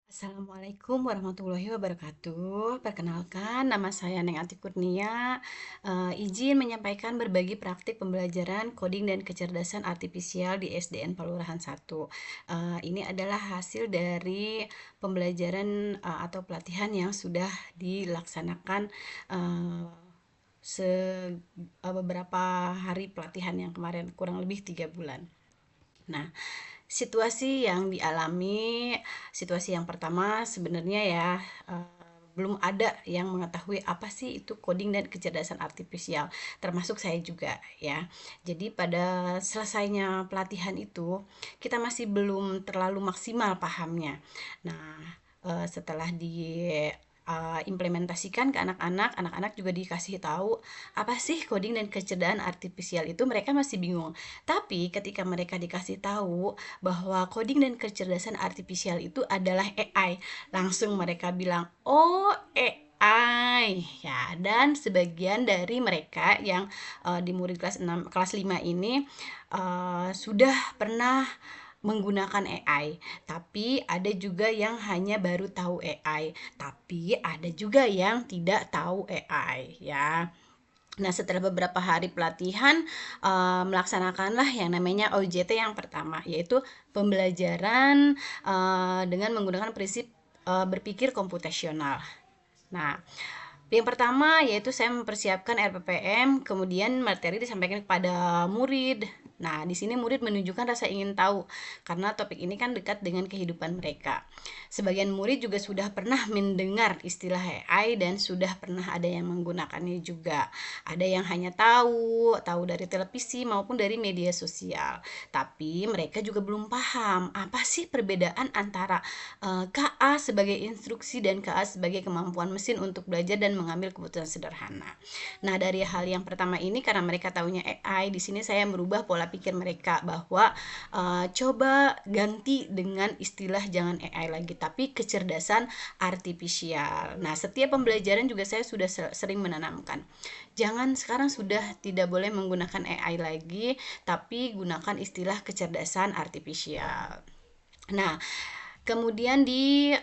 Assalamualaikum warahmatullahi wabarakatuh. Perkenalkan, nama saya Neng Ati Kurnia. Izin menyampaikan berbagi praktik pembelajaran coding dan kecerdasan artifisial di SDN Palurahan 1. Ini adalah hasil dari pembelajaran atau pelatihan yang sudah dilaksanakan beberapa hari pelatihan yang kemarin, kurang lebih 3 bulan. Nah, situasi yang dialami, situasi yang pertama sebenarnya ya, belum ada yang mengetahui apa sih itu coding dan kecerdasan artifisial, termasuk saya juga ya. Jadi pada selesainya pelatihan itu, kita masih belum terlalu maksimal pahamnya. Nah, setelah implementasikan ke anak-anak, anak-anak juga dikasih tahu apa sih coding dan kecerdasan artifisial itu, mereka masih bingung. Tapi ketika mereka dikasih tahu bahwa coding dan kecerdasan artifisial itu adalah AI, langsung mereka bilang, "Oh, AI." Ya, dan sebagian dari mereka yang di murid kelas 6, kelas 5 ini sudah pernah menggunakan AI, tapi ada juga yang hanya baru tahu AI, tapi ada juga yang tidak tahu AI ya. Nah, setelah beberapa hari pelatihan, melaksanakanlah yang namanya OJT yang pertama, yaitu pembelajaran dengan menggunakan prinsip berpikir komputasional. Nah, yang pertama yaitu saya mempersiapkan RPPM, kemudian materi disampaikan kepada murid. Nah, di sini murid menunjukkan rasa ingin tahu karena topik ini kan dekat dengan kehidupan mereka. Sebagian murid juga sudah pernah mendengar istilah AI dan sudah pernah ada yang menggunakannya juga. Ada yang hanya tahu dari televisi maupun dari media sosial. Tapi mereka juga belum paham apa sih perbedaan antara KA sebagai instruksi dan KA sebagai kemampuan mesin untuk belajar dan mengambil keputusan sederhana. Nah, dari hal yang pertama ini karena mereka tahunya AI, di sini saya merubah pola pikir mereka bahwa coba ganti dengan istilah jangan AI lagi, tapi kecerdasan artifisial. Nah, setiap pembelajaran juga saya sudah sering menanamkan. Jangan sekarang sudah tidak boleh menggunakan AI lagi, tapi gunakan istilah kecerdasan artifisial. Nah, kemudian di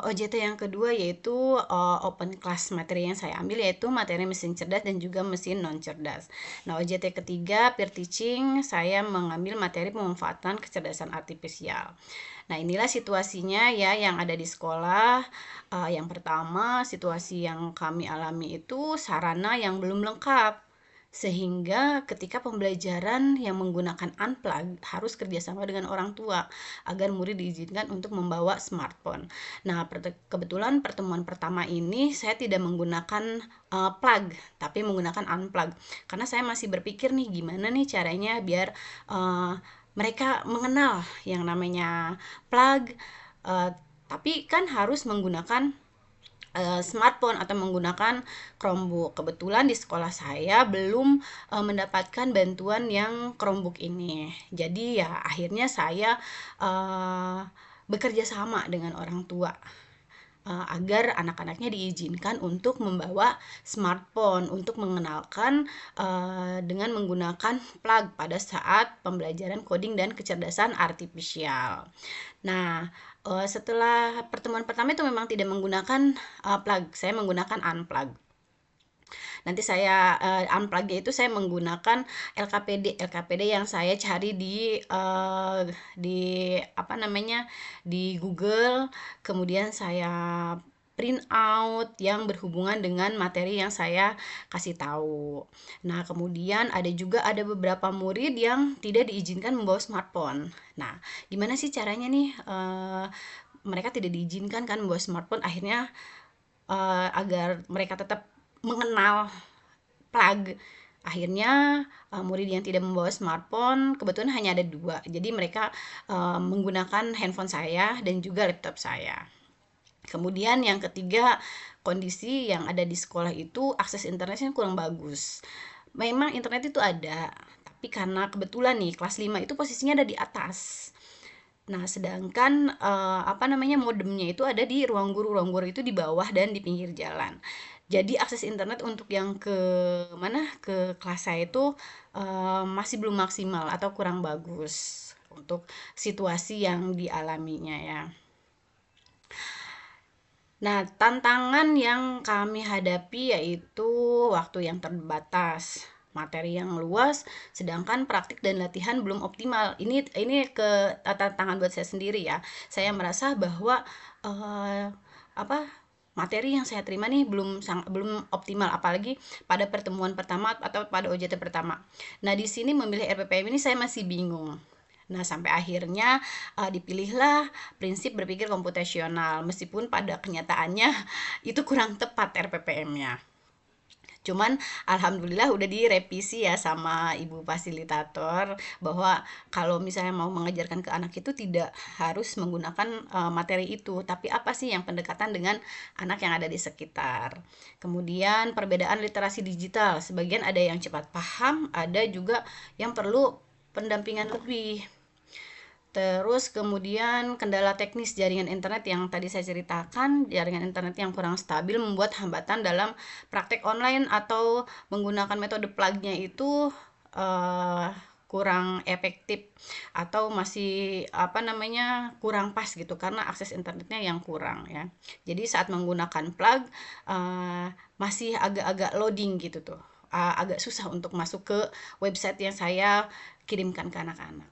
OJT yang kedua yaitu open class, materi yang saya ambil yaitu materi mesin cerdas dan juga mesin non cerdas. Nah, OJT ketiga peer teaching, saya mengambil materi pemanfaatan kecerdasan artifisial. Nah, inilah situasinya ya yang ada di sekolah. Yang pertama, situasi yang kami alami itu sarana yang belum lengkap. Sehingga ketika pembelajaran yang menggunakan unplug harus kerjasama dengan orang tua agar murid diizinkan untuk membawa smartphone. Nah, kebetulan pertemuan pertama ini saya tidak menggunakan plug, tapi menggunakan unplug. Karena saya masih berpikir nih gimana nih caranya biar mereka mengenal yang namanya plug, uh, tapi kan harus menggunakan smartphone atau menggunakan Chromebook. Kebetulan di sekolah saya belum mendapatkan bantuan yang Chromebook ini. Jadi ya akhirnya saya bekerja sama dengan orang tua agar anak-anaknya diizinkan untuk membawa smartphone untuk mengenalkan dengan menggunakan plug pada saat pembelajaran coding dan kecerdasan artifisial. Nah, setelah pertemuan pertama itu memang tidak menggunakan plug, saya menggunakan unplug. Nanti saya unplug itu saya menggunakan LKPD yang saya cari di apa namanya di Google, kemudian saya print out yang berhubungan dengan materi yang saya kasih tahu. Nah, kemudian ada beberapa murid yang tidak diizinkan membawa smartphone. Nah, gimana sih caranya nih? Mereka tidak diizinkan kan membawa smartphone. Akhirnya agar mereka tetap mengenal plug. Akhirnya murid yang tidak membawa smartphone kebetulan hanya ada 2. Jadi mereka menggunakan handphone saya dan juga laptop saya. Kemudian yang ketiga, kondisi yang ada di sekolah itu akses internetnya kurang bagus. Memang internet itu ada, tapi karena kebetulan nih kelas 5 itu posisinya ada di atas. Nah, sedangkan modemnya itu ada di ruang guru itu di bawah dan di pinggir jalan. Jadi akses internet untuk yang ke kelas saya itu masih belum maksimal atau kurang bagus untuk situasi yang dialaminya ya. Nah, tantangan yang kami hadapi yaitu waktu yang terbatas, materi yang luas, sedangkan praktik dan latihan belum optimal. Ini tantangan buat saya sendiri ya. Saya merasa bahwa eh, apa materi yang saya terima nih belum optimal, apalagi pada pertemuan pertama atau pada OJT pertama. Nah, di sini memilih RPPM ini saya masih bingung. Nah, sampai akhirnya dipilihlah prinsip berpikir komputasional, meskipun pada kenyataannya itu kurang tepat RPPM-nya. Cuman alhamdulillah udah direvisi ya sama ibu fasilitator bahwa kalau misalnya mau mengajarkan ke anak itu tidak harus menggunakan materi itu, tapi apa sih yang pendekatan dengan anak yang ada di sekitar. Kemudian perbedaan literasi digital, sebagian ada yang cepat paham, ada juga yang perlu pendampingan lebih. Terus kemudian kendala teknis jaringan internet yang tadi saya ceritakan, jaringan internet yang kurang stabil membuat hambatan dalam praktek online atau menggunakan metode plugnya itu eh, kurang efektif atau masih apa namanya kurang pas gitu karena akses internetnya yang kurang ya. Jadi saat menggunakan plug eh, masih agak-agak loading gitu tuh. Agak susah untuk masuk ke website yang saya kirimkan ke anak-anak.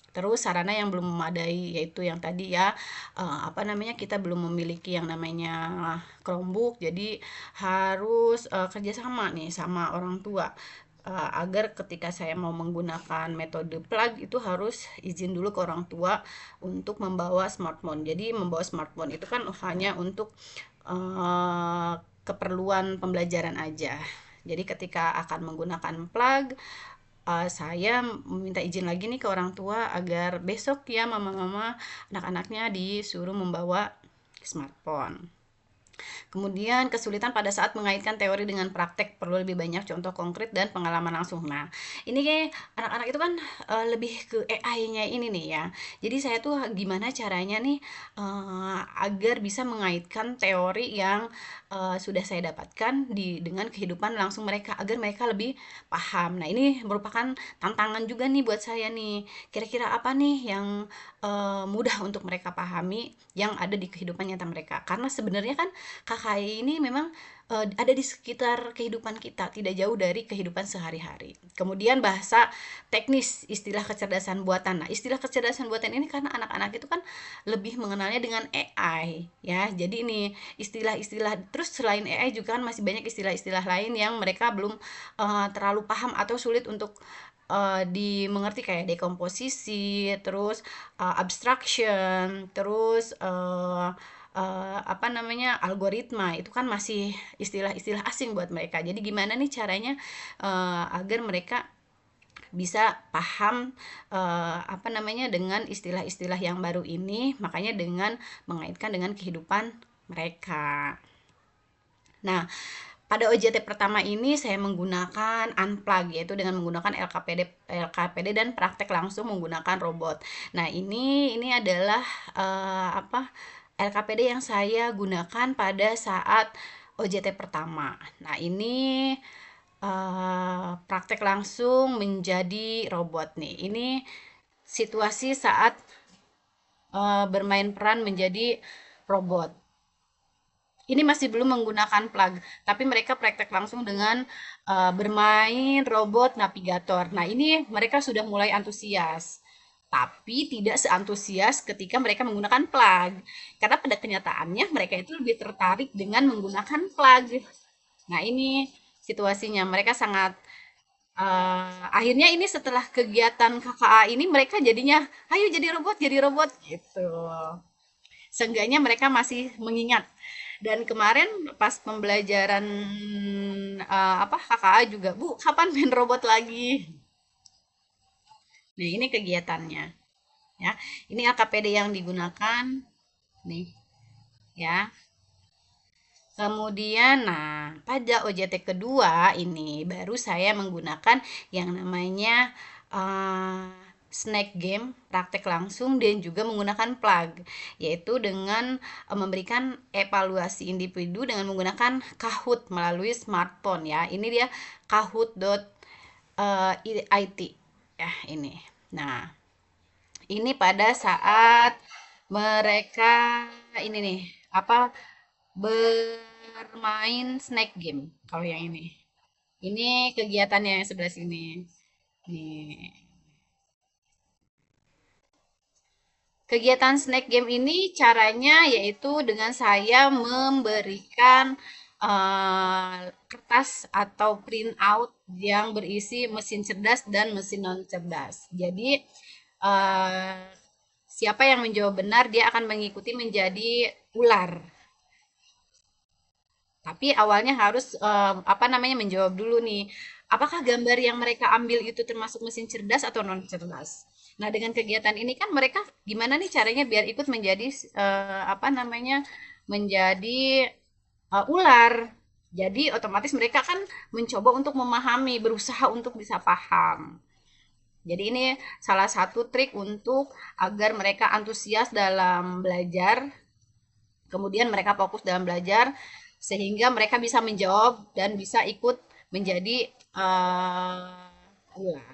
Terus sarana yang belum memadai yaitu yang tadi ya, apa namanya, kita belum memiliki yang namanya Chromebook, jadi harus, kerjasama nih sama orang tua, agar ketika saya mau menggunakan metode plug itu harus izin dulu ke orang tua untuk membawa smartphone. Jadi membawa smartphone itu kan hanya untuk, keperluan pembelajaran aja. Jadi ketika akan menggunakan plug, saya meminta izin lagi nih ke orang tua agar besok ya mama-mama anak-anaknya disuruh membawa smartphone. Kemudian kesulitan pada saat mengaitkan teori dengan praktek, perlu lebih banyak contoh konkret dan pengalaman langsung. Nah, ini kayak anak-anak itu kan lebih ke AI-nya ini nih ya. Jadi saya tuh gimana caranya nih agar bisa mengaitkan teori yang sudah saya dapatkan dengan kehidupan langsung mereka agar mereka lebih paham. Nah, ini merupakan tantangan juga nih buat saya nih. Kira-kira apa nih yang mudah untuk mereka pahami yang ada di kehidupan nyata mereka. Karena sebenarnya kan KKI ini memang ada di sekitar kehidupan kita, tidak jauh dari kehidupan sehari-hari. Kemudian bahasa teknis, istilah kecerdasan buatan. Nah, istilah kecerdasan buatan ini karena anak-anak itu kan lebih mengenalnya dengan AI, ya. Jadi ini istilah-istilah, terus selain AI juga kan masih banyak istilah-istilah lain yang mereka belum terlalu paham atau sulit untuk dimengerti kayak dekomposisi, terus abstraction, terus apa namanya algoritma itu kan masih istilah-istilah asing buat mereka. Jadi gimana nih caranya agar mereka bisa paham apa namanya dengan istilah-istilah yang baru ini, makanya dengan mengaitkan dengan kehidupan mereka. Nah, pada OJT pertama ini saya menggunakan unplug yaitu dengan menggunakan LKPD dan praktek langsung menggunakan robot. Nah, ini adalah apa LKPD yang saya gunakan pada saat OJT pertama. Nah, ini praktek langsung menjadi robot nih. Ini situasi saat bermain peran menjadi robot. Ini masih belum menggunakan plug, tapi mereka praktek langsung dengan bermain robot navigator. Nah, ini mereka sudah mulai antusias, tapi tidak seantusias ketika mereka menggunakan plug. Karena pada kenyataannya mereka itu lebih tertarik dengan menggunakan plug. Nah, ini situasinya. Mereka sangat akhirnya ini setelah kegiatan KKA ini mereka jadinya, ayo jadi robot gitu. Seenggaknya mereka masih mengingat. Dan kemarin pas pembelajaran apa KKA juga, Bu, kapan main robot lagi? Nah, ini kegiatannya ya. Ini AKPD yang digunakan nih ya. Kemudian, nah, pada OJT kedua ini baru saya menggunakan yang namanya eh, snack game, praktek langsung dan juga menggunakan plug, yaitu dengan memberikan evaluasi individu dengan menggunakan Kahoot melalui smartphone ya. Ini dia Kahoot.it ya ini. Nah, ini pada saat mereka ini nih apa bermain snack game kalau yang ini. Ini kegiatannya yang sebelah sini. Nih. Kegiatan snack game ini caranya yaitu dengan saya memberikan kertas atau print out yang berisi mesin cerdas dan mesin non cerdas. Jadi eh, siapa yang menjawab benar dia akan mengikuti menjadi ular. Tapi awalnya harus apa namanya menjawab dulu nih, apakah gambar yang mereka ambil itu termasuk mesin cerdas atau non cerdas. Nah, dengan kegiatan ini kan mereka gimana nih caranya biar ikut menjadi apa namanya menjadi ular. Jadi otomatis mereka kan mencoba untuk memahami, berusaha untuk bisa paham. Jadi ini salah satu trik untuk agar mereka antusias dalam belajar, kemudian mereka fokus dalam belajar sehingga mereka bisa menjawab dan bisa ikut menjadi ular.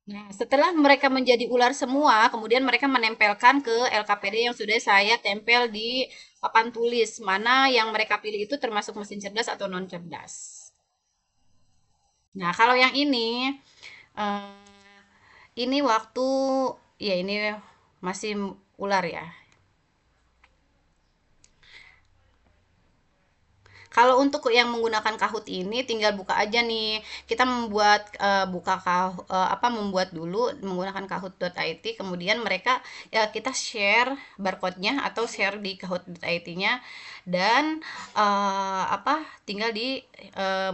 Nah, setelah mereka menjadi ular semua, kemudian mereka menempelkan ke LKPD yang sudah saya tempel di papan tulis mana yang mereka pilih itu termasuk mesin cerdas atau non cerdas. Nah, kalau yang eh, ini waktu ya ini masih ular ya. Kalau untuk yang menggunakan Kahoot ini tinggal buka aja nih. Kita membuat apa membuat dulu menggunakan kahoot.it, kemudian mereka ya kita share barcode-nya atau share di kahoot.it-nya dan apa tinggal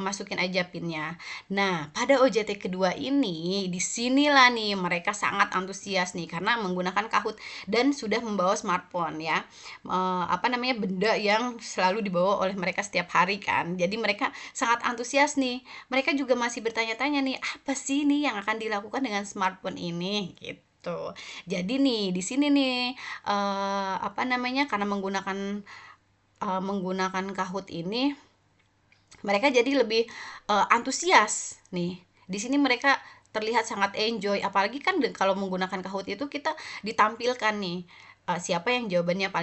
masukin aja pinnya. Nah, pada OJT kedua ini disinilah nih mereka sangat antusias nih karena menggunakan Kahoot dan sudah membawa smartphone ya. Apa namanya benda yang selalu dibawa oleh mereka setiap hari kan. Jadi mereka sangat antusias nih. Mereka juga masih bertanya-tanya nih, apa sih nih yang akan dilakukan dengan smartphone ini gitu. Jadi nih di sini nih apa namanya karena menggunakan Kahoot ini mereka jadi lebih antusias nih. Di sini mereka terlihat sangat enjoy, apalagi kan kalau menggunakan Kahoot itu kita ditampilkan nih siapa yang jawabannya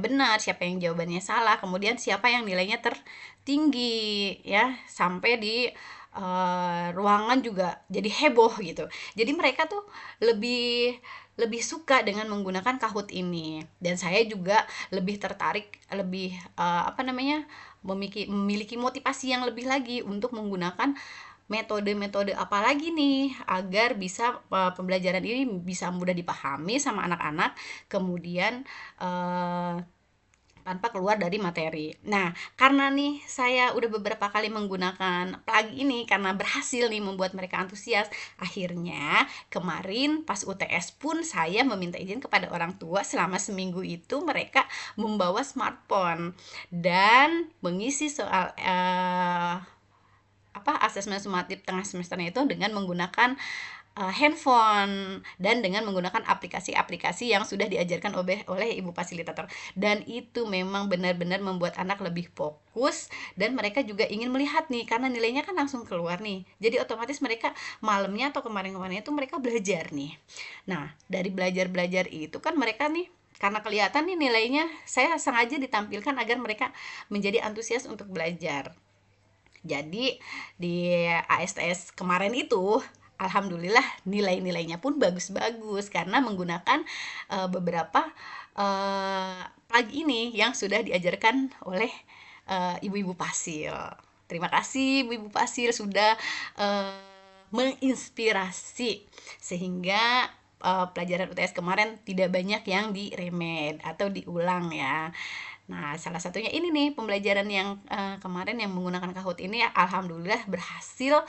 benar, siapa yang jawabannya salah, kemudian siapa yang nilainya tertinggi ya, sampai di ruangan juga jadi heboh gitu. Jadi mereka tuh lebih lebih suka dengan menggunakan Kahoot ini dan saya juga lebih tertarik lebih apa namanya memiliki motivasi yang lebih lagi untuk menggunakan metode-metode apa lagi nih agar bisa pembelajaran ini bisa mudah dipahami sama anak-anak kemudian eh, tanpa keluar dari materi. Nah, karena nih saya udah beberapa kali menggunakan plug ini karena berhasil nih membuat mereka antusias. Akhirnya kemarin pas UTS pun saya meminta izin kepada orang tua selama seminggu itu mereka membawa smartphone dan mengisi soal apa asesmen sumatif tengah semesternya itu dengan menggunakan handphone dan dengan menggunakan aplikasi-aplikasi yang sudah diajarkan oleh ibu fasilitator dan itu memang benar-benar membuat anak lebih fokus dan mereka juga ingin melihat nih karena nilainya kan langsung keluar nih jadi otomatis mereka malamnya atau kemarin-kemarin itu mereka belajar nih. Nah, dari belajar-belajar itu kan mereka nih karena kelihatan nih nilainya saya sengaja ditampilkan agar mereka menjadi antusias untuk belajar. Jadi di ASTS kemarin itu alhamdulillah nilai-nilainya pun bagus-bagus karena menggunakan beberapa plug ini yang sudah diajarkan oleh ibu-ibu Pasil. Terima kasih ibu-ibu Pasil sudah menginspirasi sehingga pelajaran UTS kemarin tidak banyak yang diremed atau diulang ya. Nah, salah satunya ini nih pembelajaran yang kemarin yang menggunakan Kahoot ini alhamdulillah berhasil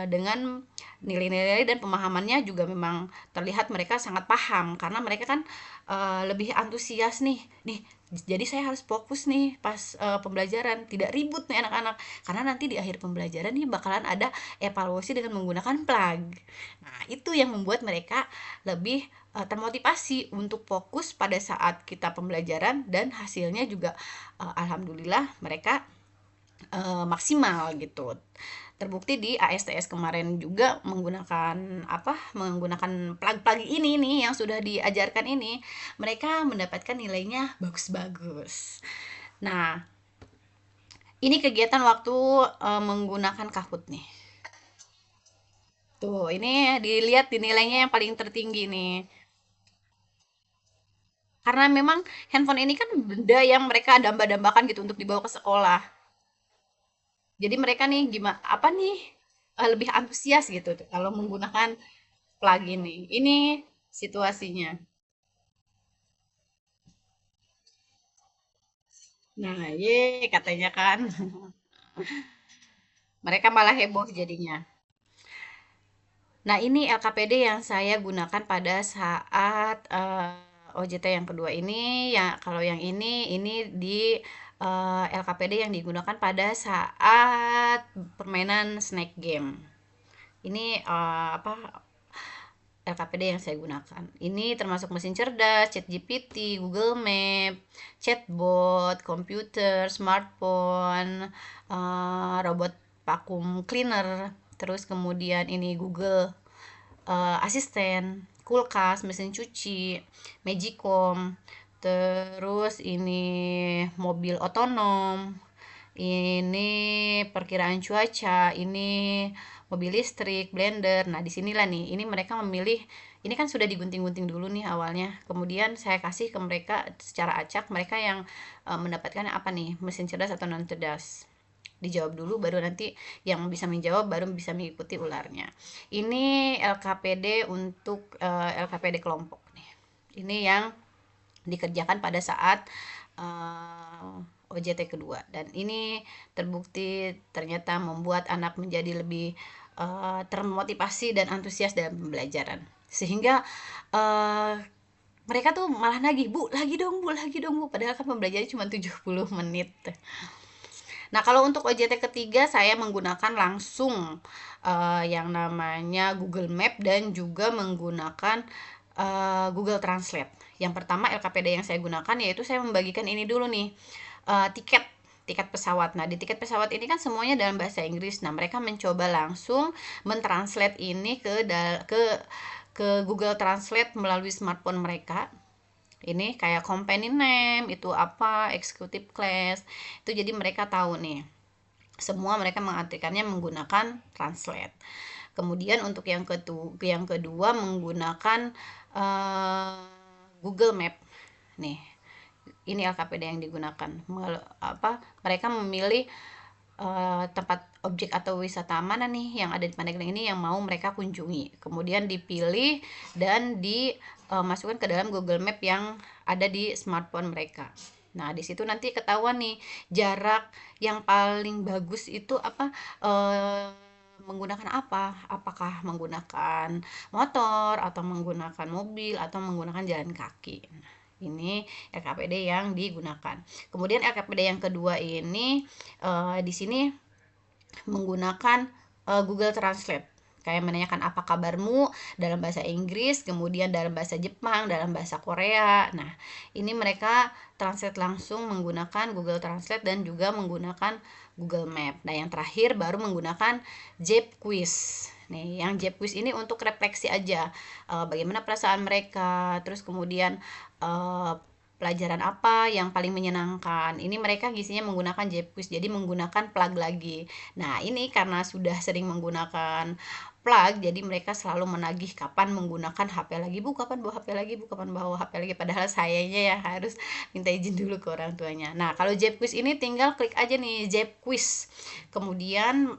dengan nilai-nilai dan pemahamannya juga memang terlihat mereka sangat paham karena mereka kan lebih antusias nih. Nih, jadi saya harus fokus nih pas pembelajaran, tidak ribut nih anak-anak karena nanti di akhir pembelajaran nih bakalan ada evaluasi dengan menggunakan plug. Nah, itu yang membuat mereka lebih termotivasi untuk fokus pada saat kita pembelajaran dan hasilnya juga alhamdulillah mereka maksimal gitu. Terbukti di ASTS kemarin juga menggunakan apa, menggunakan plug-plug ini nih yang sudah diajarkan ini, mereka mendapatkan nilainya bagus-bagus. Nah, ini kegiatan waktu menggunakan Kahoot nih. Tuh, ini dilihat di nilainya yang paling tertinggi nih. Karena memang handphone ini kan benda yang mereka damba-dambakan gitu untuk dibawa ke sekolah. Jadi mereka nih gimana apa nih lebih antusias gitu tuh kalau menggunakan plugin nih. Ini situasinya. Nah, ye katanya kan. Mereka malah heboh jadinya. Nah, ini LKPD yang saya gunakan pada saat OJT yang kedua ini. Ya, kalau yang ini di LKPD yang digunakan pada saat permainan snack game. Ini apa LKPD yang saya gunakan. Ini termasuk mesin cerdas, ChatGPT, Google Map, chatbot, komputer, smartphone, robot vacuum cleaner, terus kemudian ini Google asisten, kulkas, mesin cuci, Magicom, terus ini mobil otonom, ini perkiraan cuaca, ini mobil listrik, blender. Nah, disinilah nih, ini mereka memilih, ini kan sudah digunting-gunting dulu nih awalnya. Kemudian saya kasih ke mereka secara acak, mereka yang mendapatkan apa nih, mesin cerdas atau non cerdas. Dijawab dulu, baru nanti yang bisa menjawab, baru bisa mengikuti ularnya. Ini LKPD untuk LKPD kelompok nih. Ini yang dikerjakan pada saat OJT kedua, dan ini terbukti ternyata membuat anak menjadi lebih termotivasi dan antusias dalam pembelajaran, sehingga uh, mereka tuh malah nagih, bu lagi dong bu, lagi dong bu, padahal kan pembelajarannya cuma 70 menit. Nah, kalau untuk OJT ketiga saya menggunakan langsung yang namanya Google Map dan juga menggunakan Google Translate. Yang pertama LKPD yang saya gunakan yaitu saya membagikan ini dulu nih, tiket tiket pesawat. Nah, di tiket pesawat ini kan semuanya dalam bahasa Inggris. Nah, mereka mencoba langsung mentranslate ini ke Google Translate melalui smartphone mereka. Ini kayak company name itu apa, executive class. Itu jadi mereka tahu nih. Semua mereka mengartikannya menggunakan translate. Kemudian untuk yang kedua menggunakan Google Map. Nih, ini LKPD yang digunakan. Mereka memilih tempat objek atau wisata mana nih yang ada di Pandeglang ini yang mau mereka kunjungi. Kemudian dipilih dan dimasukkan ke dalam Google Map yang ada di smartphone mereka. Nah, di situ nanti ketahuan nih jarak yang paling bagus itu apa, menggunakan apa? Apakah menggunakan motor atau menggunakan mobil atau menggunakan jalan kaki. Ini LKPD yang digunakan. Kemudian LKPD yang kedua ini di sini menggunakan Google Translate. Kayak menanyakan apa kabarmu dalam bahasa Inggris, kemudian dalam bahasa Jepang, dalam bahasa Korea. Nah, ini mereka translate langsung menggunakan Google Translate dan juga menggunakan Google Map. Nah, yang terakhir baru menggunakan Jep Quiz. Nih, yang Jep Quiz ini untuk refleksi aja. Bagaimana perasaan mereka, terus kemudian pelajaran apa yang paling menyenangkan. Ini mereka ngisinya menggunakan Jepquiz, jadi menggunakan plug lagi. Nah, ini karena sudah sering menggunakan plug, jadi mereka selalu menagih kapan menggunakan HP lagi, bu kapan bawa HP lagi, bu kapan bawa HP lagi, padahal sayanya ya harus minta izin dulu ke orang tuanya. Nah, kalau Jepquiz ini tinggal klik aja nih Jepquiz, kemudian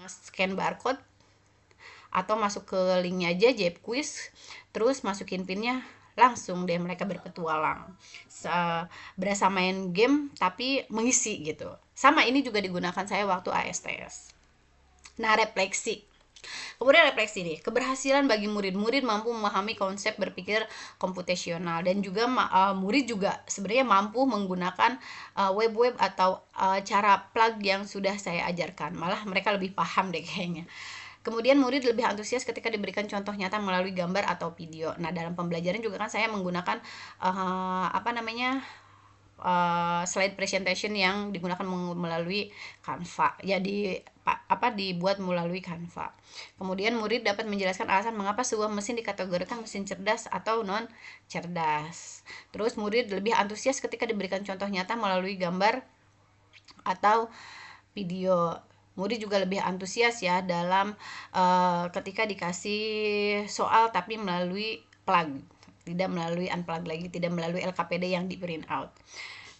scan barcode atau masuk ke linknya aja Jepquiz, terus masukin pinnya, langsung deh mereka berpetualang. Berasa main game tapi mengisi gitu. Sama ini juga digunakan saya waktu ASTS. Nah, refleksi. Kemudian refleksi nih, keberhasilan bagi murid-murid mampu memahami konsep berpikir komputasional, dan juga murid juga sebenarnya mampu menggunakan web-web atau cara plug yang sudah saya ajarkan. Malah mereka lebih paham deh kayaknya. Kemudian murid lebih antusias ketika diberikan contoh nyata melalui gambar atau video. Nah, dalam pembelajaran juga kan saya menggunakan apa namanya slide presentation yang digunakan melalui Canva, ya dibuat melalui Canva. Kemudian murid dapat menjelaskan alasan mengapa sebuah mesin dikategorikan mesin cerdas atau non cerdas. Terus murid lebih antusias ketika diberikan contoh nyata melalui gambar atau video. Murid juga lebih antusias ya dalam ketika dikasih soal tapi melalui plug, tidak melalui unplug lagi, tidak melalui LKPD yang di print out.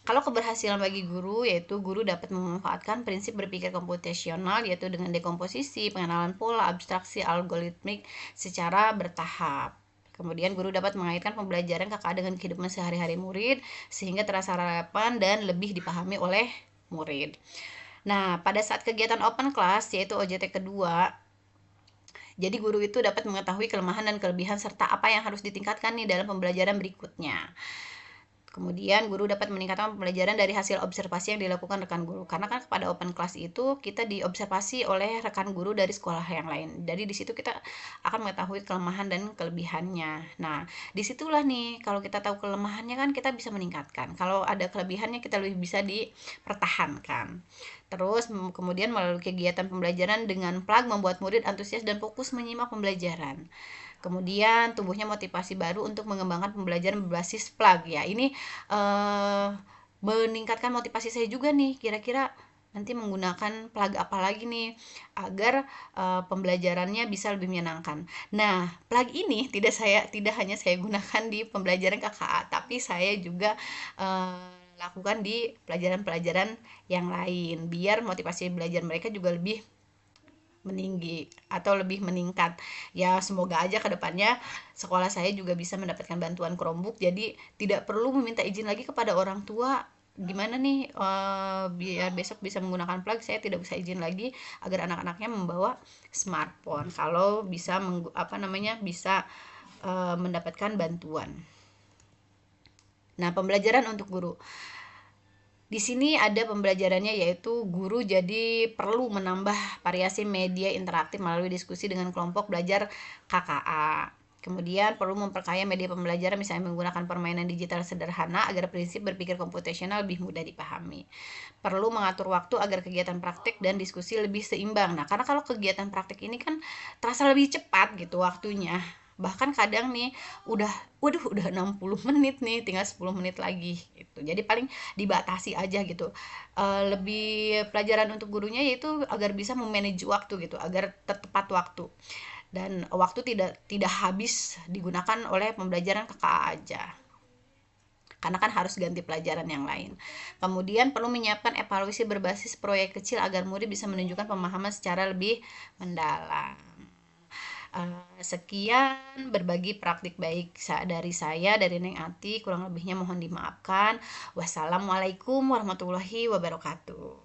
Kalau keberhasilan bagi guru, yaitu guru dapat memanfaatkan prinsip berpikir komputasional, yaitu dengan dekomposisi, pengenalan pola, abstraksi, algoritmik secara bertahap. Kemudian guru dapat mengaitkan pembelajaran KKA dengan kehidupan sehari-hari murid, sehingga terasa relevan dan lebih dipahami oleh murid. Nah, pada saat kegiatan open class, yaitu OJT kedua, jadi guru itu dapat mengetahui kelemahan dan kelebihan serta apa yang harus ditingkatkan nih dalam pembelajaran berikutnya. Kemudian guru dapat meningkatkan pembelajaran dari hasil observasi yang dilakukan rekan guru. Karena kan pada open class itu kita diobservasi oleh rekan guru dari sekolah yang lain. Jadi di situ kita akan mengetahui kelemahan dan kelebihannya. Nah, disitulah nih kalau kita tahu kelemahannya kan kita bisa meningkatkan. Kalau ada kelebihannya kita lebih bisa dipertahankan. Terus kemudian melalui kegiatan pembelajaran dengan plug membuat murid antusias dan fokus menyimak pembelajaran. Kemudian tumbuhnya motivasi baru untuk mengembangkan pembelajaran berbasis plug ya. Ini meningkatkan motivasi saya juga nih. Kira-kira nanti menggunakan plug apa lagi nih agar pembelajarannya bisa lebih menyenangkan. Nah, plug ini tidak hanya saya gunakan di pembelajaran KKA, tapi saya juga lakukan di pelajaran-pelajaran yang lain biar motivasi belajar mereka juga lebih meninggi atau lebih meningkat. Ya semoga aja kedepannya sekolah saya juga bisa mendapatkan bantuan Chromebook, jadi tidak perlu meminta izin lagi kepada orang tua, gimana nih biar besok bisa menggunakan plug. Saya tidak usah izin lagi agar anak-anaknya membawa smartphone kalau bisa bisa mendapatkan bantuan. Nah, pembelajaran untuk guru. Di sini ada pembelajarannya, yaitu guru jadi perlu menambah variasi media interaktif melalui diskusi dengan kelompok belajar KKA. Kemudian perlu memperkaya media pembelajaran misalnya menggunakan permainan digital sederhana agar prinsip berpikir komputasional lebih mudah dipahami. Perlu mengatur waktu agar kegiatan praktik dan diskusi lebih seimbang. Nah, karena kalau kegiatan praktik ini kan terasa lebih cepat gitu waktunya. Bahkan kadang nih udah 60 menit nih, tinggal 10 menit lagi gitu. Jadi paling dibatasi aja gitu. Lebih pelajaran untuk gurunya yaitu agar bisa memanage waktu gitu, agar tepat waktu. Dan waktu tidak habis digunakan oleh pembelajaran KKA aja. Karena kan harus ganti pelajaran yang lain. Kemudian perlu menyiapkan evaluasi berbasis proyek kecil agar murid bisa menunjukkan pemahaman secara lebih mendalam. Sekian berbagi praktik baik dari saya, dari Neng Ati. Kurang lebihnya mohon dimaafkan. Wassalamualaikum warahmatullahi wabarakatuh.